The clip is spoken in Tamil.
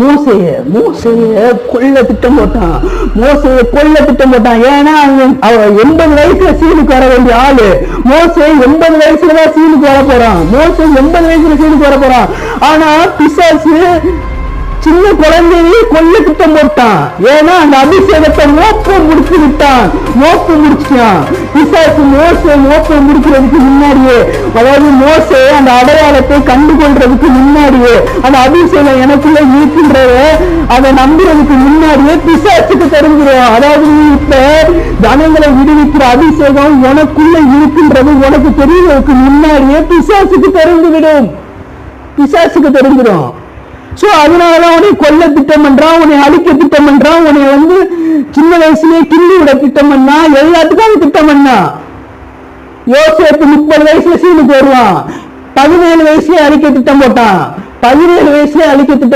மோசைய கொல்ல திட்டம் போட்டான். ஏன்னா அவன் 80 வயசுல சீனுக்கு வர வேண்டிய ஆளு. மோசே 80 வயசுலதான் சீனுக்கு வர போறான். மோசே 80 வயசுல சீனுக்கு வர போறான். ஆனா பிசாசு சின்ன குழந்தையே கொல்ல திட்டம் போட்டான். ஏன்னா அந்த அபிஷேகத்தை மோப்ப முடிச்சிட்டான். பிசாசு மோப்ப முடிக்கிறதுக்கு முன்னாடியே, அதாவது மோசே அந்த அடையாளத்தை கண்டுகொள்றதுக்கு முன்னாடியே, அந்த அபிஷேகம் எனக்குள்ள இருக்கின்றத அதை நம்புறதுக்கு முன்னாடியே பிசாசுக்கு தெரிஞ்சிடும். அதாவது இப்ப ஜனங்களை விடுவிக்கிற அபிஷேகம் உனக்குள்ள இருக்கின்றது உனக்கு தெரியறதுக்கு முன்னாடியே பிசாசுக்கு தெரிஞ்சிடும். சோ அதனாலதான் உன்னை கொல்ல திட்டம் பண்றான், உன்னை அழிக்க திட்டம் பண்றான், உன்னை சின்ன வயசுலயே கிள்ளி விட திட்டம் பண்ணா, எல்லாத்துக்கும் அவன் திட்டம் பண்ணா. யோசேப்பு 30 வயசுல சீனுக்கு வருவான், 17 வயசுலயே அழிக்க திட்டம் போட்டான். 17 வயசுலயே அழிக்க திட்டம்